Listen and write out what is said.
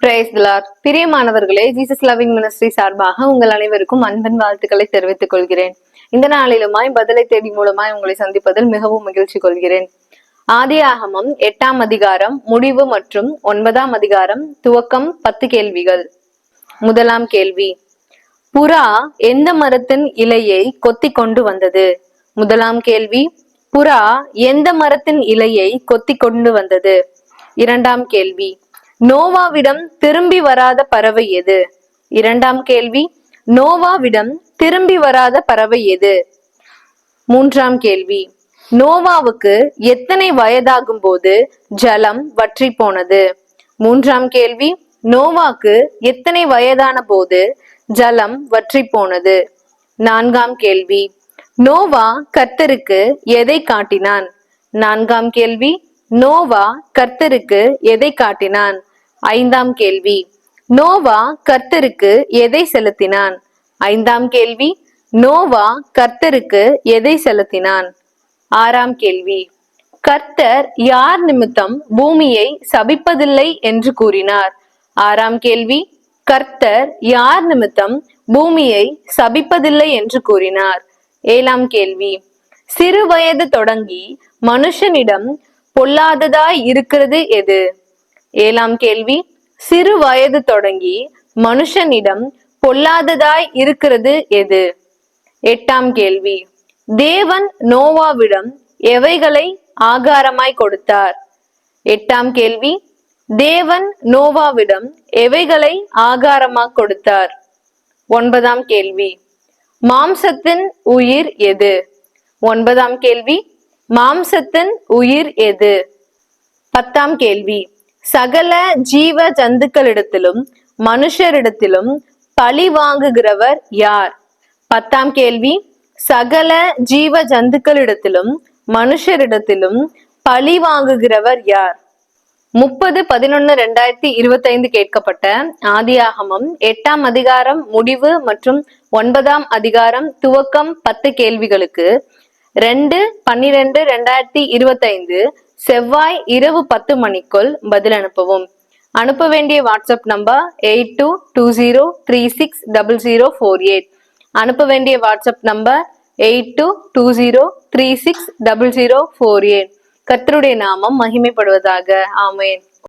Praise the Lord. பிரியமானவர்களே, Jesus loving ministry சார்பாக உங்கள் அனைவருக்கும் அன்பின் வாழ்த்துக்களை தெரிவித்துக் கொள்கிறேன். இந்த நாளிலுமாய் பதிலை தேடி மூலமாய் உங்களை சந்திப்பதில் மிகவும் மகிழ்ச்சி கொள்கிறேன். ஆதியாகமம் 8ஆம் அதிகாரம் முடிவு மற்றும் 9ஆம் அதிகாரம் துவக்கம் 10 கேள்விகள். முதலாம் கேள்வி, புறா எந்த மரத்தின் இலையை கொத்தி கொண்டு வந்தது? முதலாம் கேள்வி, புறா எந்த மரத்தின் இலையை கொத்தி கொண்டு வந்தது? இரண்டாம் கேள்வி, நோவாவிடம் திரும்பி வராத பறவை எது? இரண்டாம் கேள்வி, நோவாவிடம் திரும்பி வராத பறவை எது? மூன்றாம் கேள்வி, நோவாவுக்கு எத்தனை வயதாகும் போது ஜலம் வற்றி போனது? மூன்றாம் கேள்வி, நோவாக்கு எத்தனை வயதான போது ஜலம் வற்றி போனது? நான்காம் கேள்வி, நோவா கர்த்தருக்கு எதை காட்டினான்? நான்காம் கேள்வி, நோவா கர்த்தருக்கு எதை காட்டினான்? ஐந்தாம் கேள்வி, நோவா கர்த்தருக்கு எதை செலுத்தினான்? ஐந்தாம் கேள்வி, நோவா கர்த்தருக்கு எதை செலுத்தினான்? ஆறாம் கேள்வி, கர்த்தர் யார் நிமித்தம் பூமியை சபிப்பதில்லை என்று கூறினார்? ஆறாம் கேள்வி, கர்த்தர் யார் நிமித்தம் பூமியை சபிப்பதில்லை என்று கூறினார்? ஏழாம் கேள்வி, சிறு வயது தொடங்கி மனுஷனிடம் பொல்லாததாய் இருக்கிறது எது? ஏழாம் கேள்வி, சிறு வயது தொடங்கி மனுஷனிடம் பொல்லாததாய் இருக்கிறது எது? எட்டாம் கேள்வி, தேவன் நோவாவிடம் எவைகளை ஆகாரமாய் கொடுத்தார்? எட்டாம் கேள்வி, தேவன் நோவாவிடம் எவைகளை ஆகாரமாய் கொடுத்தார்? ஒன்பதாம் கேள்வி, மாம்சத்தின் உயிர் எது? ஒன்பதாம் கேள்வி, மாம்சத்தின் உயிர் எது? பத்தாம் கேள்வி, சகல ஜீவ ஜந்துக்களிடத்திலும் மனுஷரிடத்திலும் பழி வாங்குகிறவர் யார்? பத்தாம் கேள்வி, சகல ஜீவ ஜந்துக்களிடத்திலும் மனுஷரிடத்திலும் பழி வாங்குகிறவர் யார்? 30/11/2025 கேட்கப்பட்ட ஆதியாகமம் 8ஆம் அதிகாரம் முடிவு மற்றும் 9ஆம் அதிகாரம் துவக்கம் 10 கேள்விகளுக்கு 2/12/2025 செவ்வாய் இரவு 10 மணிக்குள் பதில் அனுப்பவும். அனுப்ப வேண்டிய வாட்ஸ்அப் நம்பர் 8220360048. அனுப்ப வேண்டிய வாட்ஸ்அப் நம்பர் 8220360048. கர்த்தருடைய நாமம் மகிமைப்படுவதாக. ஆமென்.